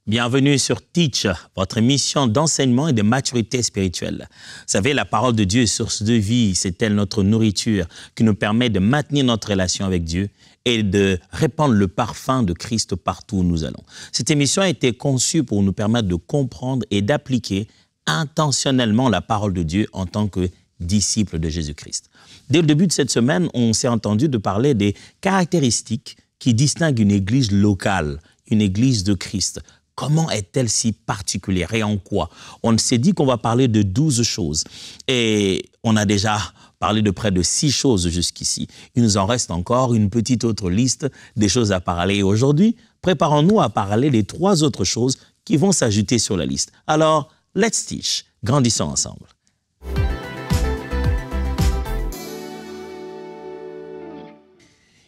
Bienvenue sur Teach, votre émission d'enseignement et de maturité spirituelle. Vous savez, la parole de Dieu est source de vie, c'est elle notre nourriture qui nous permet de maintenir notre relation avec Dieu et de répandre le parfum de Christ partout où nous allons. Cette émission a été conçue pour nous permettre de comprendre et d'appliquer intentionnellement la parole de Dieu en tant que disciples de Jésus-Christ. Dès le début de cette semaine, on s'est entendu de parler des caractéristiques qui distinguent une église locale, une église de Christ. Comment est-elle si particulière et en quoi? On s'est dit qu'on va parler de 12 choses et on a déjà parlé de près de 6 choses jusqu'ici. Il nous en reste encore une petite autre liste des choses à parler. Et aujourd'hui, préparons-nous à parler des 3 autres choses qui vont s'ajouter sur la liste. Alors, let's teach. Grandissons ensemble.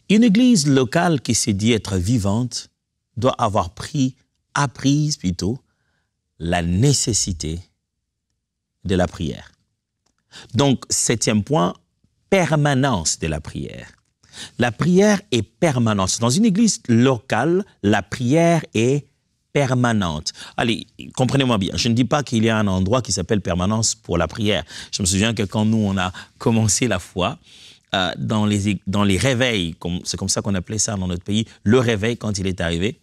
Une église locale qui se dit être vivante doit avoir apprise plutôt la nécessité de la prière. Donc, 7e point, permanence de la prière. La prière est permanente. Dans une église locale, la prière est permanente. Allez, comprenez-moi bien, je ne dis pas qu'il y a un endroit qui s'appelle permanence pour la prière. Je me souviens que quand nous, on a commencé la foi, dans les réveils, c'est comme ça qu'on appelait ça dans notre pays, le réveil quand il est arrivé,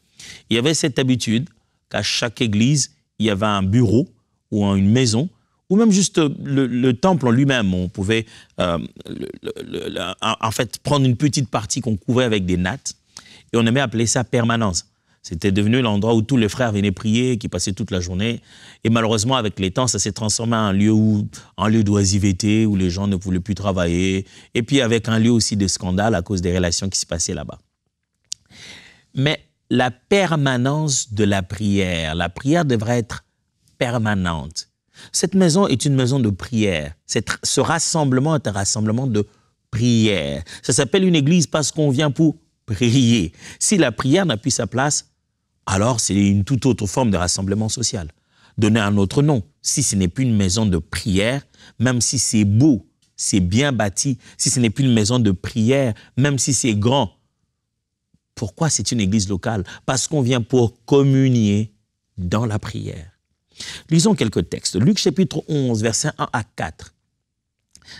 il y avait cette habitude qu'à chaque église, il y avait un bureau ou une maison, ou même juste le temple en lui-même. On pouvait en fait prendre une petite partie qu'on couvrait avec des nattes et on aimait appeler ça permanence. C'était devenu l'endroit où tous les frères venaient prier, qui passaient toute la journée. Et malheureusement, avec les temps, ça s'est transformé en un lieu d'oisiveté où les gens ne voulaient plus travailler. Et puis avec un lieu aussi de scandale à cause des relations qui se passaient là-bas. Mais la permanence de la prière devrait être permanente. Cette maison est une maison de prière. Ce rassemblement est un rassemblement de prière. Ça s'appelle une église parce qu'on vient pour prier. Si la prière n'a plus sa place, alors c'est une toute autre forme de rassemblement social. Donner un autre nom. Si ce n'est plus une maison de prière, même si c'est beau, c'est bien bâti, si ce n'est plus une maison de prière, même si c'est grand, pourquoi c'est une église locale? Parce qu'on vient pour communier dans la prière. Lisons quelques textes. Luc chapitre 11, versets 1 à 4.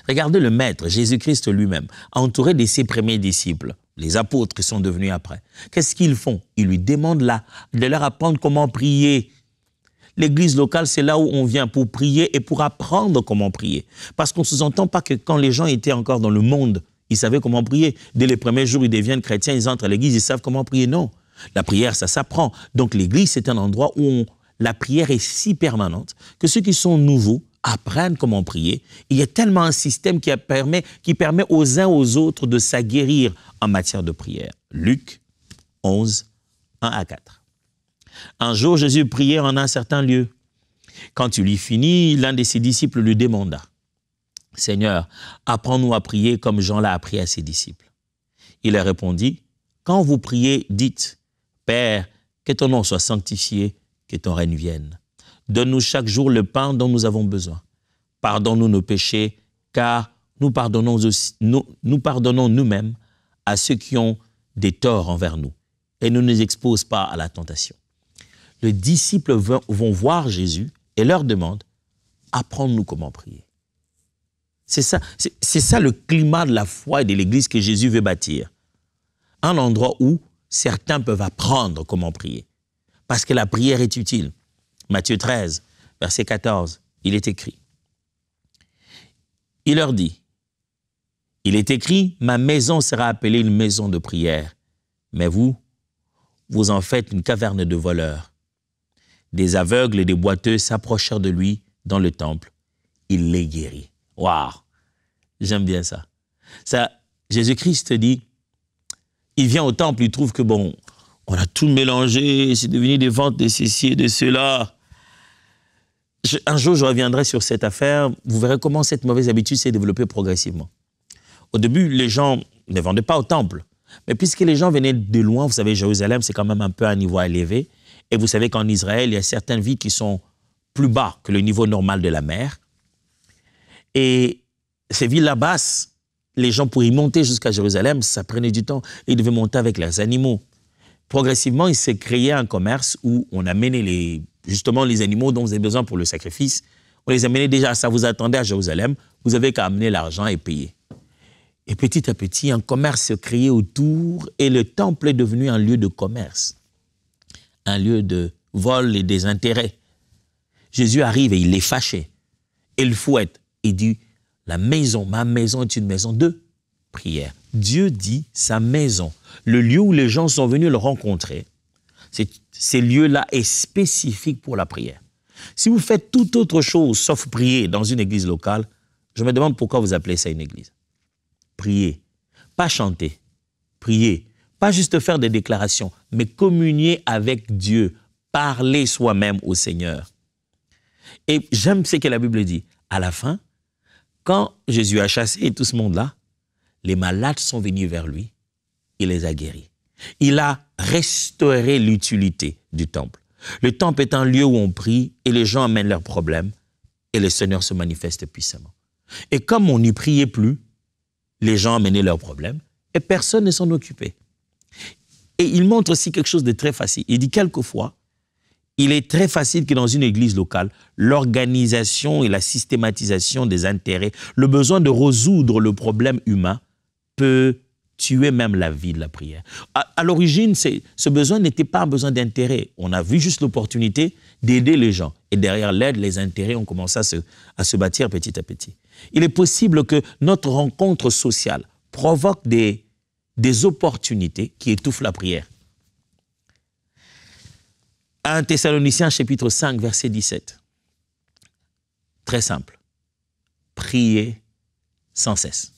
Regardez le Maître, Jésus-Christ lui-même, entouré de ses premiers disciples, les apôtres qui sont devenus après. Qu'est-ce qu'ils font? Ils lui demandent de leur apprendre comment prier. L'église locale, c'est là où on vient pour prier et pour apprendre comment prier. Parce qu'on ne sous-entend pas que quand les gens étaient encore dans le monde, ils savaient comment prier. Dès les premiers jours, ils deviennent chrétiens, ils entrent à l'église, ils savent comment prier. Non, la prière, ça s'apprend. Donc l'église, c'est un endroit où la prière est si permanente que ceux qui sont nouveaux apprennent comment prier. Il y a tellement un système qui permet aux uns aux autres de s'aguerrir en matière de prière. Luc 11, 1 à 4. Un jour, Jésus priait en un certain lieu. Quand il y finit, l'un de ses disciples lui demanda: « Seigneur, apprends-nous à prier comme Jean l'a appris à ses disciples. » Il leur répondit: « Quand vous priez, dites: Père, que ton nom soit sanctifié, que ton règne vienne. Donne-nous chaque jour le pain dont nous avons besoin. Pardonne-nous nos péchés, car nous pardonnons nous-mêmes à ceux qui ont des torts envers nous. Et ne nous expose pas à la tentation. » Les disciples vont voir Jésus et leur demandent: « Apprends-nous comment prier. » C'est ça le climat de la foi et de l'Église que Jésus veut bâtir. Un endroit où certains peuvent apprendre comment prier. Parce que la prière est utile. Matthieu 13, verset 14, il est écrit. Il leur dit: « Il est écrit, ma maison sera appelée une maison de prière. Mais vous en faites une caverne de voleurs. » Des aveugles et des boiteux s'approchèrent de lui dans le temple. Il les guérit. Waouh! J'aime bien ça. Jésus-Christ dit, il vient au temple, il trouve que bon, on a tout mélangé, c'est devenu des ventes de ceci et de cela. Un jour, je reviendrai sur cette affaire. Vous verrez comment cette mauvaise habitude s'est développée progressivement. Au début, les gens ne vendaient pas au temple. Mais puisque les gens venaient de loin, vous savez, Jérusalem, c'est quand même un peu un niveau élevé. Et vous savez qu'en Israël, il y a certaines villes qui sont plus bas que le niveau normal de la mer. Et ces villes-là basses, les gens pour y monter jusqu'à Jérusalem, ça prenait du temps. Ils devaient monter avec leurs animaux. progressivement, il s'est créé un commerce où on amenait justement les animaux dont vous avez besoin pour le sacrifice. On les amenait déjà, ça vous attendait à Jérusalem, vous avez qu'à amener l'argent et payer. Et petit à petit, un commerce s'est créé autour et le temple est devenu un lieu de commerce, un lieu de vol et des intérêts. Jésus arrive et il est fâché. Il fouette. Il dit, ma maison est une maison de prière. Dieu dit sa maison, le lieu où les gens sont venus le rencontrer, ces lieux-là est spécifique pour la prière. Si vous faites toute autre chose sauf prier dans une église locale, je me demande pourquoi vous appelez ça une église. Prier, pas chanter, prier, pas juste faire des déclarations, mais communier avec Dieu, parler soi-même au Seigneur. Et j'aime ce que la Bible dit. À la fin, quand Jésus a chassé tout ce monde-là, les malades sont venus vers lui, il les a guéris. Il a restauré l'utilité du temple. Le temple est un lieu où on prie et les gens amènent leurs problèmes et le Seigneur se manifeste puissamment. Et comme on n'y priait plus, les gens amenaient leurs problèmes et personne ne s'en occupait. Et il montre aussi quelque chose de très facile. Il dit quelquefois, il est très facile que dans une église locale, l'organisation et la systématisation des intérêts, le besoin de résoudre le problème humain peut tuer même la vie de la prière. À l'origine, ce besoin n'était pas un besoin d'intérêt. On a vu juste l'opportunité d'aider les gens. Et derrière l'aide, les intérêts ont commencé à se bâtir petit à petit. Il est possible que notre rencontre sociale provoque des opportunités qui étouffent la prière. 1 Thessaloniciens chapitre 5, verset 17. Très simple. Priez sans cesse.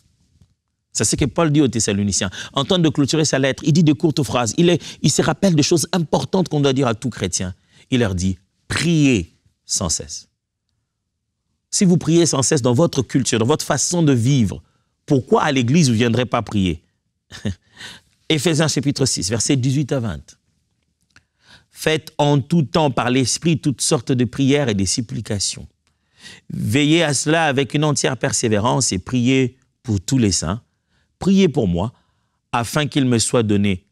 C'est ce que Paul dit aux Thessaloniciens. En train de clôturer sa lettre, il dit de courtes phrases. Il se rappelle de choses importantes qu'on doit dire à tout chrétien. Il leur dit, priez sans cesse. Si vous priez sans cesse dans votre culture, dans votre façon de vivre, pourquoi à l'église vous ne viendrez pas prier? Éphésiens chapitre 6, versets 18 à 20. Faites en tout temps par l'Esprit toutes sortes de prières et de supplications. Veillez à cela avec une entière persévérance et priez pour tous les saints. Priez pour moi, afin qu'il me soit donné,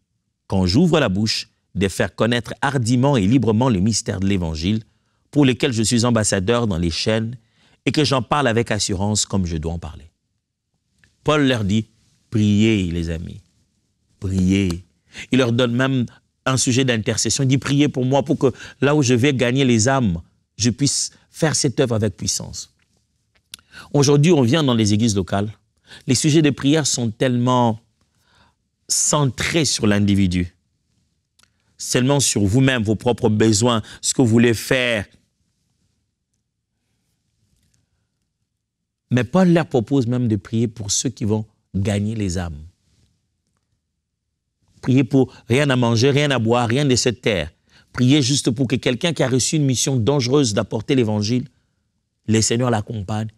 quand j'ouvre la bouche, de faire connaître hardiment et librement les mystères de l'Évangile, pour lesquels je suis ambassadeur dans les chaînes, et que j'en parle avec assurance comme je dois en parler. Paul leur dit, priez les amis, priez. Il leur donne même un sujet d'intercession. Il dit, priez pour moi, pour que là où je vais gagner les âmes, je puisse faire cette œuvre avec puissance. Aujourd'hui, on vient dans les églises locales. Les sujets de prière sont tellement centrés sur l'individu, seulement sur vous-même, vos propres besoins, ce que vous voulez faire. Mais Paul leur propose même de prier pour ceux qui vont gagner les âmes. Priez pour rien à manger, rien à boire, rien de cette terre. Priez juste pour que quelqu'un qui a reçu une mission dangereuse d'apporter l'évangile, le Seigneur l'accompagne,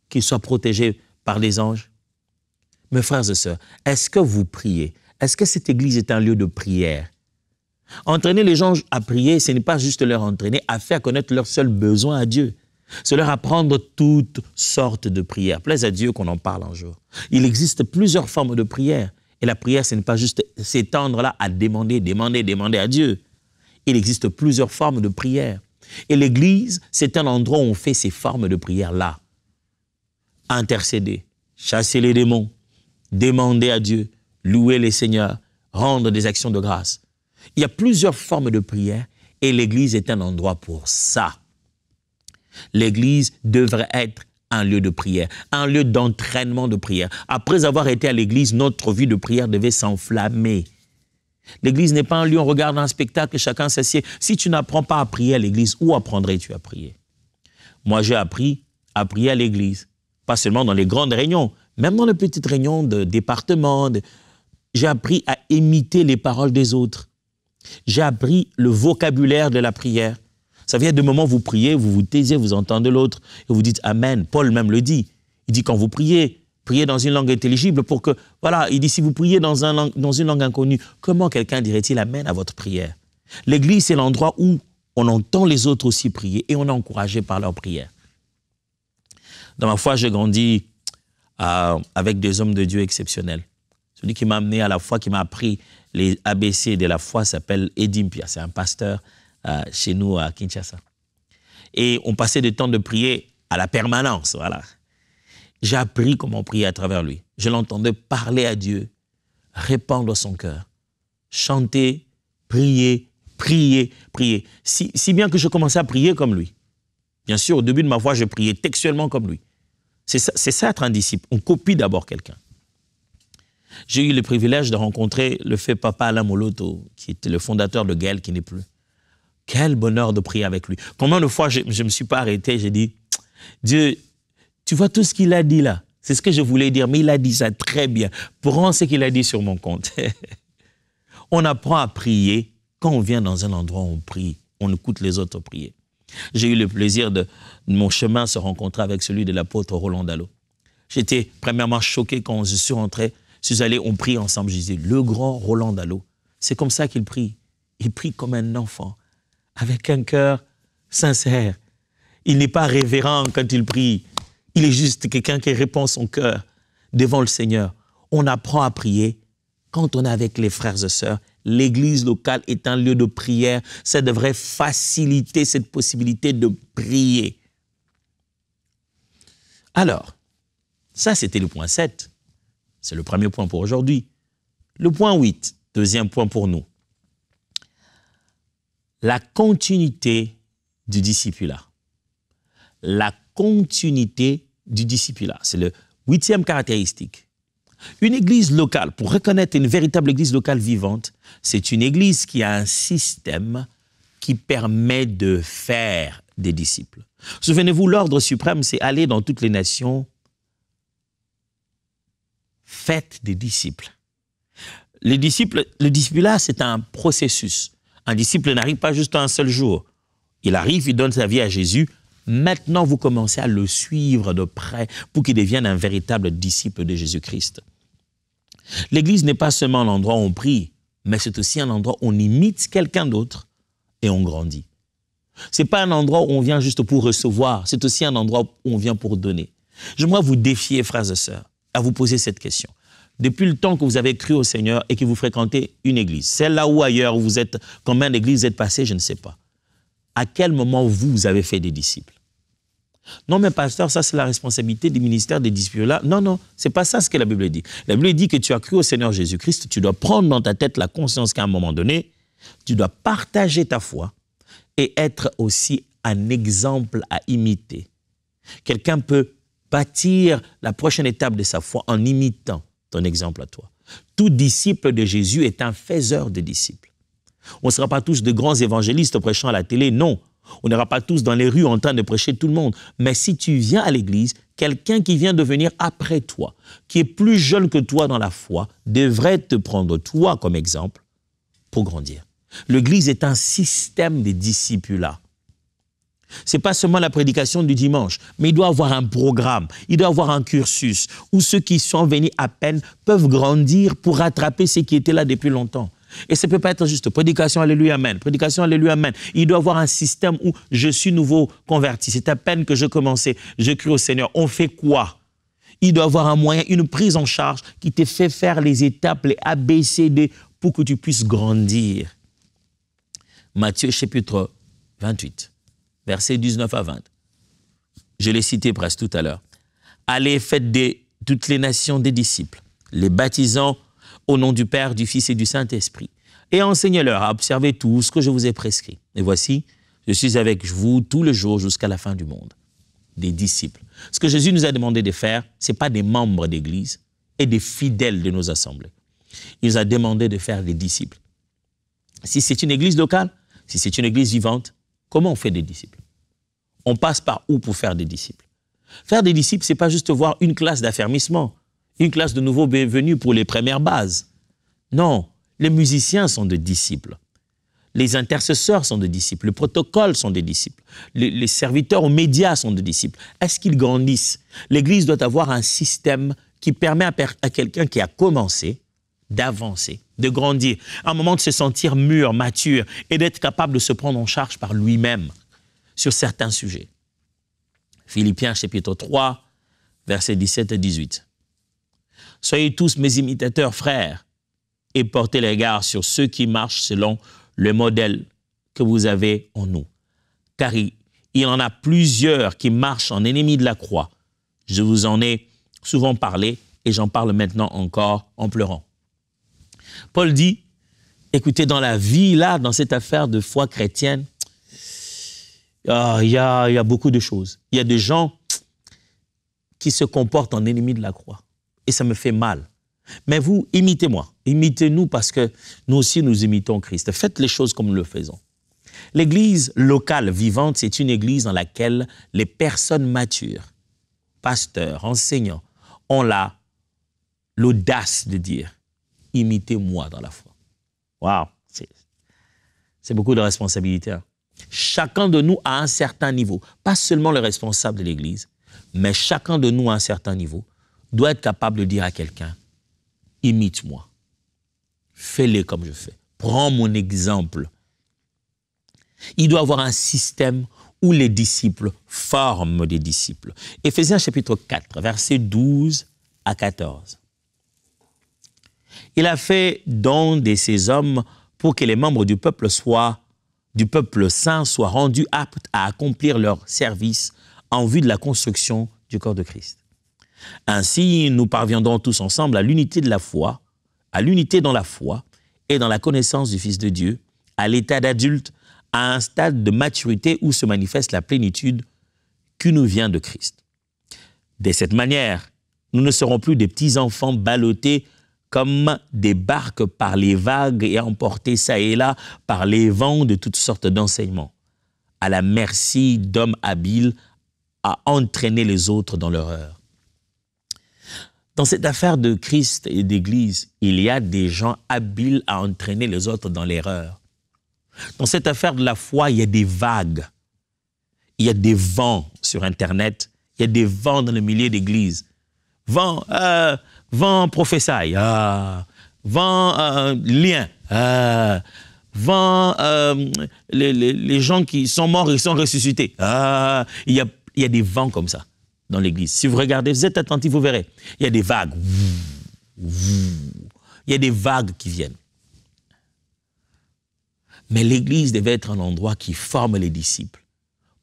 qu'il soit protégé par les anges. Mes frères et sœurs, est-ce que vous priez? Est-ce que cette église est un lieu de prière? Entraîner les gens à prier, ce n'est pas juste leur entraîner à faire connaître leurs seuls besoins à Dieu. C'est leur apprendre toutes sortes de prières. Plaise à Dieu qu'on en parle un jour. Il existe plusieurs formes de prière. Et la prière, ce n'est pas juste s'étendre là à demander à Dieu. Il existe plusieurs formes de prière. Et l'église, c'est un endroit où on fait ces formes de prière-là. Intercéder, chasser les démons, demander à Dieu, louer les seigneurs, rendre des actions de grâce. Il y a plusieurs formes de prière et l'église est un endroit pour ça. L'église devrait être un lieu de prière, un lieu d'entraînement de prière. Après avoir été à l'église, notre vie de prière devait s'enflammer. L'église n'est pas un lieu où on regarde un spectacle et chacun s'assied. Si tu n'apprends pas à prier à l'église, où apprendrais-tu à prier? Moi, j'ai appris à prier à l'église, pas seulement dans les grandes réunions, même dans les petites réunions de département. J'ai appris à imiter les paroles des autres. J'ai appris le vocabulaire de la prière. Ça vient du moment où vous priez, vous vous taisez, vous entendez l'autre et vous dites Amen. Paul même le dit. Il dit quand vous priez, priez dans une langue intelligible pour que, voilà, il dit si vous priez dans une langue inconnue, comment quelqu'un dirait-il Amen à votre prière? L'église, c'est l'endroit où on entend les autres aussi prier et on est encouragé par leur prière. Dans ma foi, j'ai grandi avec des hommes de Dieu exceptionnels. Celui qui m'a amené à la foi, qui m'a appris les ABC de la foi s'appelle Edim Pia. C'est un pasteur chez nous à Kinshasa. Et on passait des temps de prier à la permanence, voilà. J'ai appris comment prier à travers lui. Je l'entendais parler à Dieu, répandre son cœur, chanter, prier, prier, prier. Si bien que je commençais à prier comme lui. Bien sûr, au début de ma foi, je priais textuellement comme lui. C'est ça être un disciple. On copie d'abord quelqu'un. J'ai eu le privilège de rencontrer le fait Papa Alain Moloto, qui était le fondateur de Gaël, qui n'est plus. Quel bonheur de prier avec lui. Combien de fois je ne me suis pas arrêté, j'ai dit, Dieu, tu vois tout ce qu'il a dit là. C'est ce que je voulais dire, mais il a dit ça très bien. Prends ce qu'il a dit sur mon compte. On apprend à prier quand on vient dans un endroit où on prie. On écoute les autres prier. J'ai eu le plaisir de mon chemin se rencontrer avec celui de l'apôtre Roland Dallot. J'étais premièrement choqué quand je suis rentré. Je suis allé, on prie ensemble. Je disais, le grand Roland Dallot, c'est comme ça qu'il prie. Il prie comme un enfant, avec un cœur sincère. Il n'est pas révérend quand il prie. Il est juste quelqu'un qui répand son cœur devant le Seigneur. On apprend à prier quand on est avec les frères et sœurs. L'église locale est un lieu de prière. Ça devrait faciliter cette possibilité de prier. Alors, ça c'était le point 7. C'est le premier point pour aujourd'hui. Le point 8, deuxième point pour nous. La continuité du discipulat. La continuité du discipulat. C'est le 8e caractéristique. Une église locale, pour reconnaître une véritable église locale vivante, c'est une église qui a un système qui permet de faire des disciples. Souvenez-vous, l'ordre suprême, c'est aller dans toutes les nations, faites des disciples. Le discipulat, c'est un processus. Un disciple n'arrive pas juste un seul jour. Il arrive, il donne sa vie à Jésus. Maintenant, vous commencez à le suivre de près pour qu'il devienne un véritable disciple de Jésus-Christ. L'église n'est pas seulement un endroit où on prie, mais c'est aussi un endroit où on imite quelqu'un d'autre et on grandit. Ce n'est pas un endroit où on vient juste pour recevoir, c'est aussi un endroit où on vient pour donner. J'aimerais vous défier, frères et sœurs, à vous poser cette question. Depuis le temps que vous avez cru au Seigneur et que vous fréquentez une église, celle-là ou ailleurs où vous êtes, combien d'églises vous êtes passé, je ne sais pas. À quel moment vous avez fait des disciples? Non, mais pasteur, ça c'est la responsabilité du ministère des disciples-là. Non, non, c'est pas ça ce que la Bible dit. La Bible dit que tu as cru au Seigneur Jésus-Christ, tu dois prendre dans ta tête la conscience qu'à un moment donné, tu dois partager ta foi et être aussi un exemple à imiter. Quelqu'un peut bâtir la prochaine étape de sa foi en imitant ton exemple à toi. Tout disciple de Jésus est un faiseur de disciples. On ne sera pas tous de grands évangélistes prêchant à la télé, non. On n'ira pas tous dans les rues en train de prêcher tout le monde. Mais si tu viens à l'église, quelqu'un qui vient de venir après toi, qui est plus jeune que toi dans la foi, devrait te prendre toi comme exemple pour grandir. L'église est un système de discipulats. Ce n'est pas seulement la prédication du dimanche, mais il doit avoir un programme, il doit avoir un cursus où ceux qui sont venus à peine peuvent grandir pour rattraper ceux qui étaient là depuis longtemps. Et ça ne peut pas être juste prédication, alléluia, amen, prédication, alléluia, amen. Il doit y avoir un système où je suis nouveau converti. C'est à peine que je commençais, je crie au Seigneur. On fait quoi? Il doit y avoir un moyen, une prise en charge qui te fait faire les étapes, les ABCD pour que tu puisses grandir. Matthieu chapitre 28, versets 19 à 20. Je l'ai cité presque tout à l'heure. Allez, faites de toutes les nations des disciples, les baptisant au nom du Père, du Fils et du Saint-Esprit, et enseignez-leur à observer tout ce que je vous ai prescrit. Et voici, je suis avec vous tous les jours jusqu'à la fin du monde. Des disciples. Ce que Jésus nous a demandé de faire, ce n'est pas des membres d'Église et des fidèles de nos assemblées. Il nous a demandé de faire des disciples. Si c'est une église locale, si c'est une église vivante, comment on fait des disciples? On passe par où pour faire des disciples? Faire des disciples, ce n'est pas juste voir une classe d'affermissement, une classe de nouveaux venus pour les premières bases. Non, les musiciens sont des disciples. Les intercesseurs sont des disciples. Les protocoles sont des disciples. Les serviteurs aux médias sont des disciples. Est-ce qu'ils grandissent? L'Église doit avoir un système qui permet à quelqu'un qui a commencé d'avancer, de grandir, à un moment de se sentir mûr, mature et d'être capable de se prendre en charge par lui-même sur certains sujets. Philippiens chapitre 3, versets 17 et 18. Soyez tous mes imitateurs, frères, et portez les regards sur ceux qui marchent selon le modèle que vous avez en nous. Car il en a plusieurs qui marchent en ennemis de la croix. Je vous en ai souvent parlé et j'en parle maintenant encore en pleurant. Paul dit, écoutez, dans la vie, là, dans cette affaire de foi chrétienne, il y a beaucoup de choses. Il y a des gens qui se comportent en ennemis de la croix. Et ça me fait mal. Mais vous, imitez-moi. Imitez-nous parce que nous aussi, nous imitons Christ. Faites les choses comme nous le faisons. L'église locale vivante, c'est une église dans laquelle les personnes matures, pasteurs, enseignants, ont l'audace de dire « imitez-moi dans la foi ». Waouh, c'est beaucoup de responsabilité. Hein? Chacun de nous à un certain niveau, pas seulement le responsable de l'église, mais chacun de nous à un certain niveau doit être capable de dire à quelqu'un « imite-moi, fais-le comme je fais, prends mon exemple ». Il doit y avoir un système où les disciples forment des disciples. Éphésiens chapitre 4, versets 12 à 14. Il a fait don de ces hommes pour que les membres du peuple saint soient rendus aptes à accomplir leur service en vue de la construction du corps de Christ. Ainsi, nous parviendrons tous ensemble à l'unité de la foi, à l'unité dans la foi et dans la connaissance du Fils de Dieu, à l'état d'adulte, à un stade de maturité où se manifeste la plénitude qui nous vient de Christ. De cette manière, nous ne serons plus des petits enfants ballottés comme des barques par les vagues et emportés ça et là par les vents de toutes sortes d'enseignements, à la merci d'hommes habiles à entraîner les autres dans l'erreur. Dans cette affaire de Christ et d'Église, il y a des gens habiles à entraîner les autres dans l'erreur. Dans cette affaire de la foi, il y a des vagues, il y a des vents sur Internet, il y a des vents dans le milieu d'église. Vent prophétie, vent lien, vent les gens qui sont morts, ils sont ressuscités. Il y a des vents comme ça dans l'église. Si vous regardez, vous êtes attentifs, vous verrez. Il y a des vagues. Il y a des vagues qui viennent. Mais l'église devait être un endroit qui forme les disciples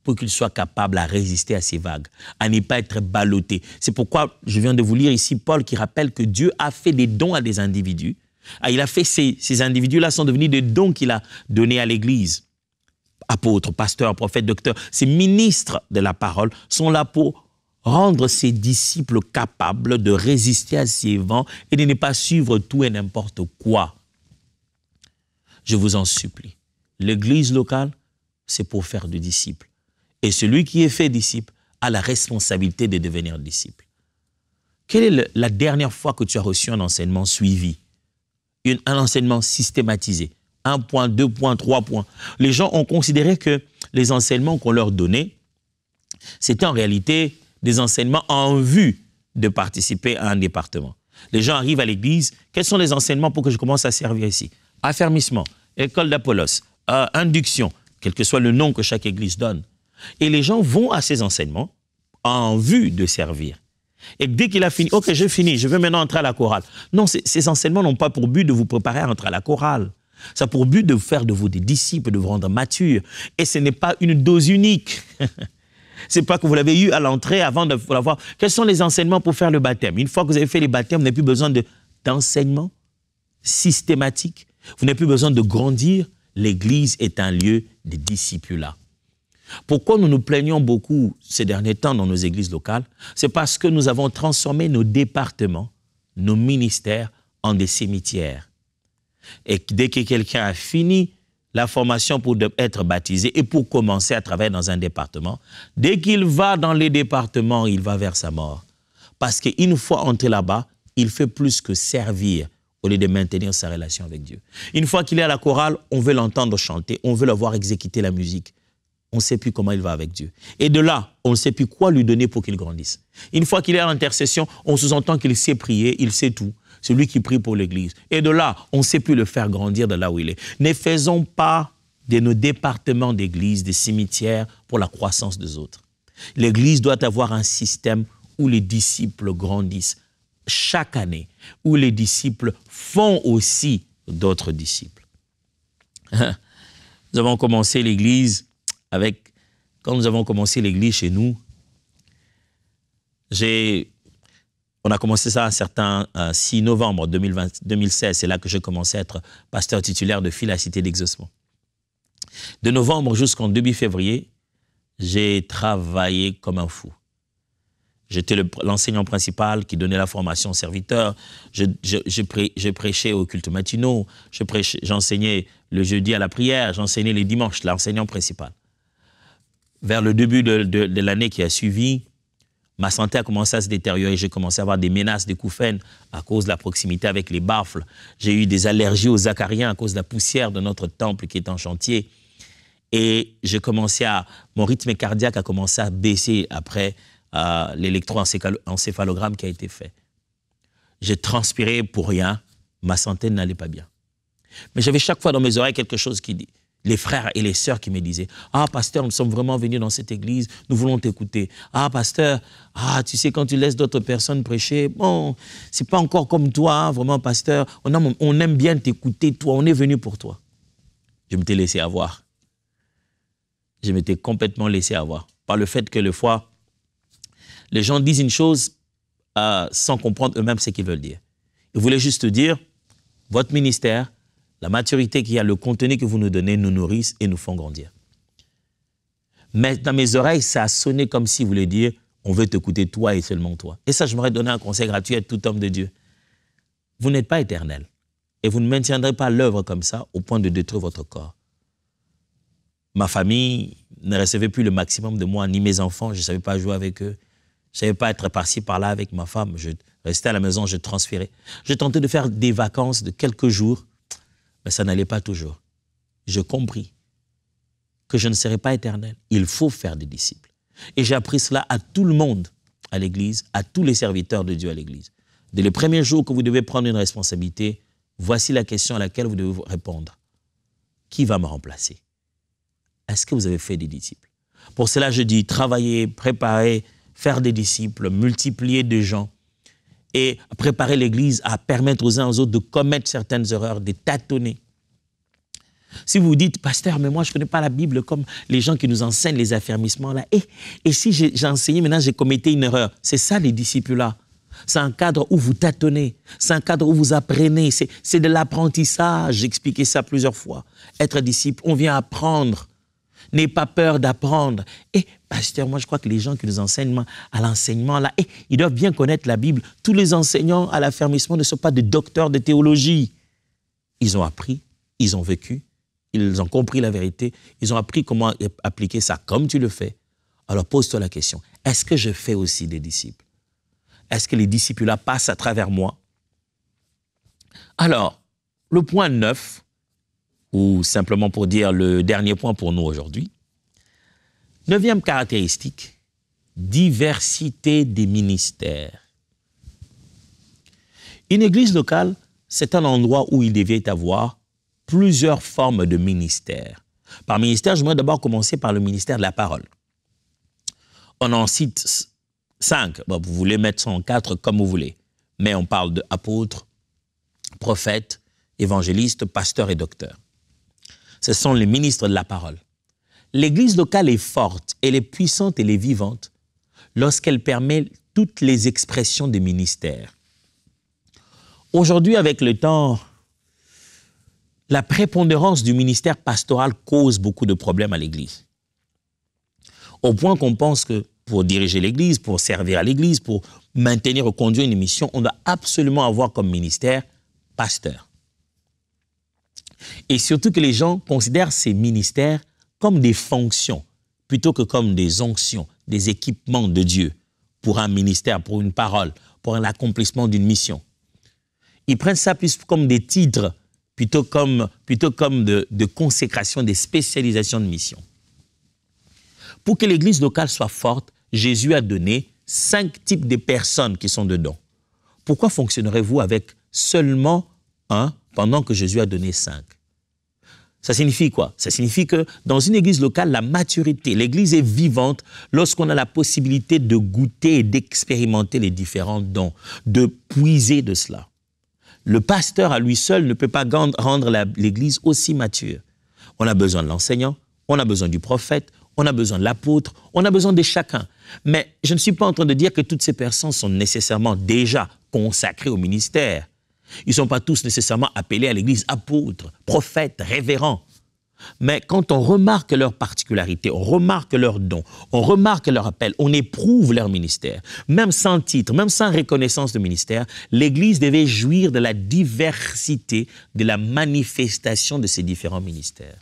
pour qu'ils soient capables à résister à ces vagues, à ne pas être ballottés. C'est pourquoi je viens de vous lire ici Paul qui rappelle que Dieu a fait des dons à des individus. Il a fait ces individus-là sont devenus des dons qu'il a donnés à l'église. Apôtres, pasteurs, prophètes, docteurs, ces ministres de la parole sont là pour rendre ses disciples capables de résister à ces vents et de ne pas suivre tout et n'importe quoi. Je vous en supplie. L'église locale, c'est pour faire des disciples. Et celui qui est fait disciple a la responsabilité de devenir disciple. Quelle est la dernière fois que tu as reçu un enseignement suivi? Un enseignement systématisé? 1 point, 2 points, 3 points. Les gens ont considéré que les enseignements qu'on leur donnait, c'était en réalité des enseignements en vue de participer à un département. Les gens arrivent à l'église, quels sont les enseignements pour que je commence à servir ici? Affermissement, école d'Apollos, induction, quel que soit le nom que chaque église donne. Et les gens vont à ces enseignements en vue de servir. Et dès qu'il a fini, ok, j'ai fini, je veux maintenant entrer à la chorale. Non, ces enseignements n'ont pas pour but de vous préparer à entrer à la chorale. Ça a pour but de faire de vous des disciples, de vous rendre matures. Et ce n'est pas une dose unique. Ce n'est pas que vous l'avez eu à l'entrée avant de l'avoir. Quels sont les enseignements pour faire le baptême? Une fois que vous avez fait les baptêmes, vous n'avez plus besoin d'enseignement systématique. Vous n'avez plus besoin de grandir. L'Église est un lieu de discipulat. Pourquoi nous nous plaignons beaucoup ces derniers temps dans nos églises locales? C'est parce que nous avons transformé nos départements, nos ministères en des cimetières. Et dès que quelqu'un a fini la formation pour être baptisé et pour commencer à travailler dans un département, dès qu'il va dans les départements, il va vers sa mort. Parce qu'une fois entré là-bas, il fait plus que servir au lieu de maintenir sa relation avec Dieu. Une fois qu'il est à la chorale, on veut l'entendre chanter, on veut le voir exécuter la musique. On ne sait plus comment il va avec Dieu. Et de là, on ne sait plus quoi lui donner pour qu'il grandisse. Une fois qu'il est à l'intercession, on sous-entend qu'il sait prier, il sait tout. C'est lui qui prie pour l'Église. Et de là, on ne sait plus le faire grandir de là où il est. Ne faisons pas de nos départements d'Église des cimetières pour la croissance des autres. L'Église doit avoir un système où les disciples grandissent chaque année où les disciples font aussi d'autres disciples. Nous avons commencé l'église quand nous avons commencé l'église chez nous, on a commencé ça un certain 6 novembre 2016. C'est là que j'ai commencé à être pasteur titulaire de Fil à Cité d'Exaucement. De novembre jusqu'en début février, j'ai travaillé comme un fou. J'étais l'enseignant principal qui donnait la formation aux serviteurs. Je prêchais aux cultes matinaux. J'enseignais le jeudi à la prière. J'enseignais les dimanches, l'enseignant principal. Vers le début de l'année qui a suivi, ma santé a commencé à se détériorer. J'ai commencé à avoir des menaces, des couphènes à cause de la proximité avec les baffles. J'ai eu des allergies aux acariens à cause de la poussière de notre temple qui est en chantier. Et mon rythme cardiaque a commencé à baisser après l'électroencéphalogramme qui a été fait. J'ai transpiré pour rien. Ma santé n'allait pas bien. Mais j'avais chaque fois dans mes oreilles quelque chose qui dit. Les frères et les sœurs qui me disaient « Ah, pasteur, nous sommes vraiment venus dans cette église, nous voulons t'écouter. Ah, pasteur, tu sais, quand tu laisses d'autres personnes prêcher, bon, c'est pas encore comme toi, hein, vraiment, pasteur. On aime bien t'écouter, toi, on est venu pour toi. » Je m'étais laissé avoir. Je m'étais complètement laissé avoir. Par le fait que, des fois, les gens disent une chose sans comprendre eux-mêmes ce qu'ils veulent dire. Ils voulaient juste dire « Votre ministère, la maturité qu'il y a, le contenu que vous nous donnez, nous nourrissent et nous font grandir. » Mais dans mes oreilles, ça a sonné comme s'il voulait dire « On veut t'écouter toi et seulement toi. » Et ça, je m'aurais donné un conseil gratuit à tout homme de Dieu. Vous n'êtes pas éternel et vous ne maintiendrez pas l'œuvre comme ça au point de détruire votre corps. Ma famille ne recevait plus le maximum de moi, ni mes enfants, je ne savais pas jouer avec eux. Je ne savais pas être par-ci, par-là avec ma femme. Je restais à la maison, je transférais. Je tentais de faire des vacances de quelques jours, mais ça n'allait pas toujours. J'ai compris que je ne serai pas éternel. Il faut faire des disciples. Et j'ai appris cela à tout le monde à l'église, à tous les serviteurs de Dieu à l'église. Dès le premier jour que vous devez prendre une responsabilité, voici la question à laquelle vous devez répondre. Qui va me remplacer? Est-ce que vous avez fait des disciples? Pour cela, je dis travailler, préparer, faire des disciples, multiplier des gens et préparer l'Église à permettre aux uns aux autres de commettre certaines erreurs, de tâtonner. Si vous vous dites, pasteur, mais moi je ne connais pas la Bible comme les gens qui nous enseignent les affermissements là. Et si j'ai enseigné, maintenant j'ai commis une erreur. C'est ça les disciples là. C'est un cadre où vous tâtonnez, c'est un cadre où vous apprenez, c'est de l'apprentissage. J'ai expliqué ça plusieurs fois. Être disciple, on vient apprendre. N'aie pas peur d'apprendre. Et pasteur, moi je crois que les gens qui nous enseignent à l'enseignement, là, ils doivent bien connaître la Bible. Tous les enseignants à l'affermissement ne sont pas des docteurs de théologie. Ils ont appris, ils ont vécu, ils ont compris la vérité, ils ont appris comment appliquer ça comme tu le fais. Alors pose-toi la question, est-ce que je fais aussi des disciples? Est-ce que les disciples là passent à travers moi? Alors, le point 9, ou simplement pour dire le dernier point pour nous aujourd'hui. 9e caractéristique, diversité des ministères. Une église locale, c'est un endroit où il devait y avoir plusieurs formes de ministères. Par ministère, j'aimerais d'abord commencer par le ministère de la parole. On en cite 5, bon, vous voulez mettre ça en 4 comme vous voulez, mais on parle d'apôtres, prophètes, évangélistes, pasteurs et docteurs. Ce sont les ministres de la parole. L'église locale est forte, elle est puissante, elle est vivante lorsqu'elle permet toutes les expressions des ministères. Aujourd'hui, avec le temps, la prépondérance du ministère pastoral cause beaucoup de problèmes à l'église. Au point qu'on pense que pour diriger l'église, pour servir à l'église, pour maintenir ou conduire une mission, on doit absolument avoir comme ministère pasteur. Et surtout que les gens considèrent ces ministères comme des fonctions, plutôt que comme des onctions, des équipements de Dieu pour un ministère, pour une parole, pour l'accomplissement d'une mission. Ils prennent ça plus comme des titres, plutôt comme de consécration, des spécialisations de mission. Pour que l'église locale soit forte, Jésus a donné 5 types de personnes qui sont dedans. Pourquoi fonctionnerez-vous avec seulement un pendant que Jésus a donné 5? Ça signifie quoi? Ça signifie que dans une église locale, la maturité, l'église est vivante lorsqu'on a la possibilité de goûter et d'expérimenter les différents dons, de puiser de cela. Le pasteur à lui seul ne peut pas rendre l'église aussi mature. On a besoin de l'enseignant, on a besoin du prophète, on a besoin de l'apôtre, on a besoin de chacun. Mais je ne suis pas en train de dire que toutes ces personnes sont nécessairement déjà consacrées au ministère. Ils ne sont pas tous nécessairement appelés à l'église apôtres, prophètes, révérends. Mais quand on remarque leurs particularités, on remarque leurs dons, on remarque leur appel, on éprouve leur ministère, même sans titre, même sans reconnaissance de ministère, l'Église devait jouir de la diversité, de la manifestation de ces différents ministères.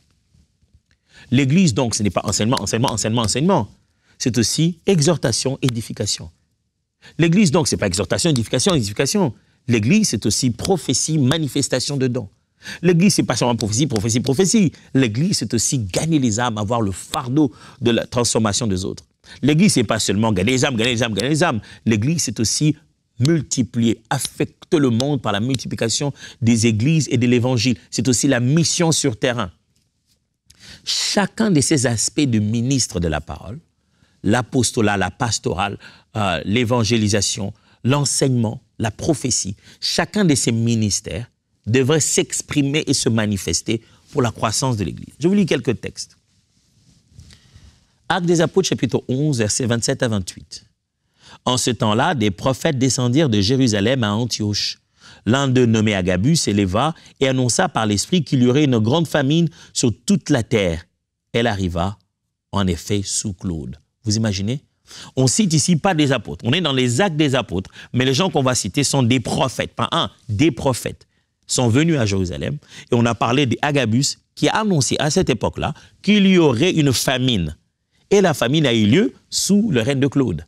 L'Église, donc, ce n'est pas enseignement, enseignement, enseignement, enseignement. C'est aussi exhortation, édification. L'Église, donc, ce n'est pas exhortation, édification, édification. L'Église, c'est aussi prophétie, manifestation de dons. L'Église, ce n'est pas seulement prophétie, prophétie, prophétie. L'Église, c'est aussi gagner les âmes, avoir le fardeau de la transformation des autres. L'Église, ce n'est pas seulement gagner les âmes, gagner les âmes, gagner les âmes. L'Église, c'est aussi multiplier, affecter le monde par la multiplication des églises et de l'Évangile. C'est aussi la mission sur terrain. Chacun de ces aspects de ministre de la parole, l'apostolat, la pastorale, l'évangélisation, l'enseignement, la prophétie, chacun de ces ministères devrait s'exprimer et se manifester pour la croissance de l'Église. Je vous lis quelques textes. Actes des Apôtres, chapitre 11, versets 27 à 28. En ce temps-là, des prophètes descendirent de Jérusalem à Antioche. L'un d'eux, nommé Agabus, s'éleva et annonça par l'Esprit qu'il y aurait une grande famine sur toute la terre. Elle arriva, en effet, sous Claude. Vous imaginez? On cite ici pas des apôtres. On est dans les actes des apôtres, mais les gens qu'on va citer sont des prophètes. Pas un, des prophètes sont venus à Jérusalem et on a parlé d'Agabus qui a annoncé à cette époque-là qu'il y aurait une famine. Et la famine a eu lieu sous le règne de Claude.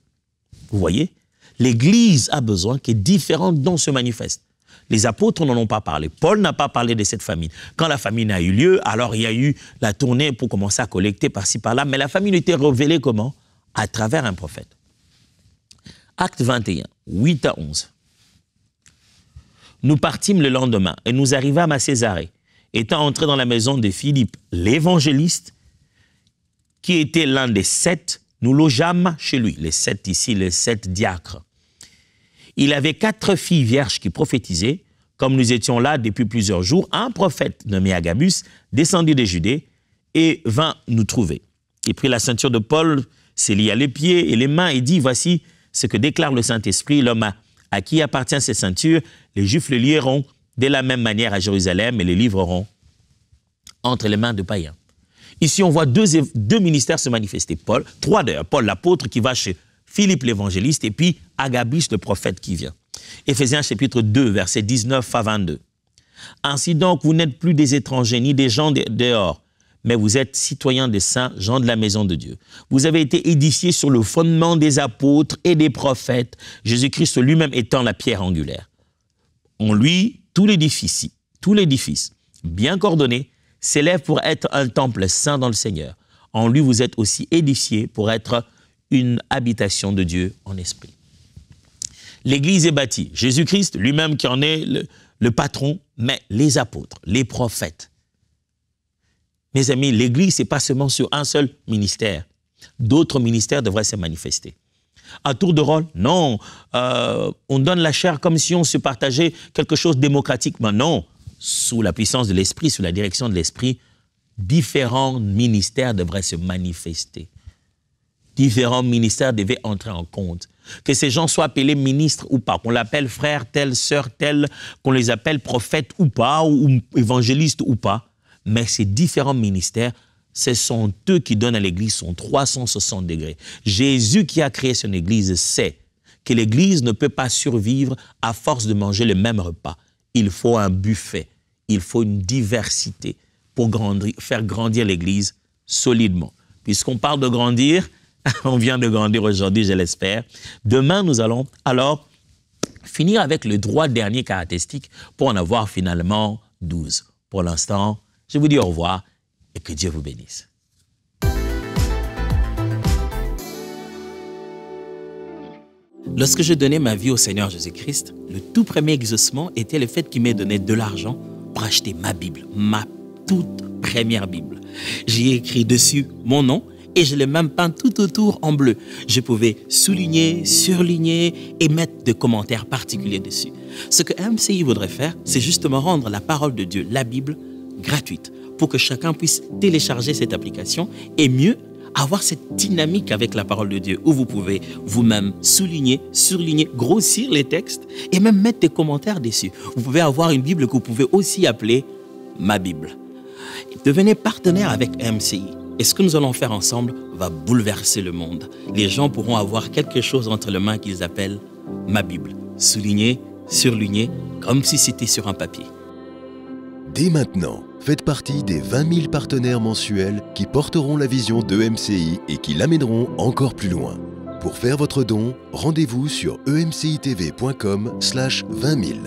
Vous voyez? L'Église a besoin que différents dons se manifestent. Les apôtres n'en ont pas parlé. Paul n'a pas parlé de cette famine. Quand la famine a eu lieu, alors il y a eu la tournée pour commencer à collecter par-ci, par-là. Mais la famine était révélée comment? À travers un prophète. Acte 21, 8 à 11. Nous partîmes le lendemain et nous arrivâmes à Césarée. Étant entrés dans la maison de Philippe, l'évangéliste, qui était l'un des 7, nous logeâmes chez lui. Les 7 ici, les 7 diacres. Il avait 4 filles vierges qui prophétisaient. Comme nous étions là depuis plusieurs jours, un prophète nommé Agabus descendit de Judée et vint nous trouver. Il prit la ceinture de Paul, s'est lié les pieds et les mains et dit, voici ce que déclare le Saint-Esprit, l'homme à qui appartient cette ceinture, les Juifs le lieront de la même manière à Jérusalem et les livreront entre les mains de païens. Ici, on voit deux ministères se manifester. Paul, 3 d'ailleurs, Paul l'apôtre qui va chez Philippe l'évangéliste et puis Agabus le prophète qui vient. Éphésiens chapitre 2, versets 19 à 22. Ainsi donc, vous n'êtes plus des étrangers ni des gens dehors, mais vous êtes citoyens des saints, gens de la maison de Dieu. Vous avez été édifiés sur le fondement des apôtres et des prophètes, Jésus-Christ lui-même étant la pierre angulaire. En lui, tout l'édifice, bien coordonné, s'élève pour être un temple saint dans le Seigneur. En lui, vous êtes aussi édifiés pour être une habitation de Dieu en esprit. L'Église est bâtie. Jésus-Christ, lui-même qui en est le patron, mais les apôtres, les prophètes. Mes amis, l'Église, ce n'est pas seulement sur un seul ministère. D'autres ministères devraient se manifester. À tour de rôle, non. On donne la chair comme si on se partageait quelque chose démocratiquement. Non. Sous la puissance de l'Esprit, sous la direction de l'Esprit, différents ministères devraient se manifester. Différents ministères devaient entrer en compte. Que ces gens soient appelés ministres ou pas, qu'on l'appelle frère tel, sœur tel, qu'on les appelle prophètes ou pas, ou évangélistes ou pas, mais ces différents ministères, ce sont eux qui donnent à l'Église son 360 degrés. Jésus qui a créé son Église sait que l'Église ne peut pas survivre à force de manger le même repas. Il faut un buffet, il faut une diversité pour faire grandir l'Église solidement. Puisqu'on parle de grandir, on vient de grandir aujourd'hui, je l'espère. Demain, nous allons alors finir avec le droit dernier caractéristique pour en avoir finalement 12. Pour l'instant, je vous dis au revoir et que Dieu vous bénisse. Lorsque je donnais ma vie au Seigneur Jésus-Christ, le tout premier exaucement était le fait qu'il m'ait donné de l'argent pour acheter ma Bible, ma toute première Bible. J'y ai écrit dessus mon nom et je l'ai même peint tout autour en bleu. Je pouvais souligner, surligner et mettre des commentaires particuliers dessus. Ce que MCI voudrait faire, c'est justement rendre la parole de Dieu, la Bible, gratuite pour que chacun puisse télécharger cette application et mieux, avoir cette dynamique avec la parole de Dieu où vous pouvez vous-même souligner, surligner, grossir les textes et même mettre des commentaires dessus. Vous pouvez avoir une Bible que vous pouvez aussi appeler ma Bible. Devenez partenaire avec MCI et ce que nous allons faire ensemble va bouleverser le monde. Les gens pourront avoir quelque chose entre les mains qu'ils appellent ma Bible. Souligner, surligner, comme si c'était sur un papier. Dès maintenant, faites partie des 20 000 partenaires mensuels qui porteront la vision de MCI et qui l'amèneront encore plus loin. Pour faire votre don, rendez-vous sur emcitv.com/20 000.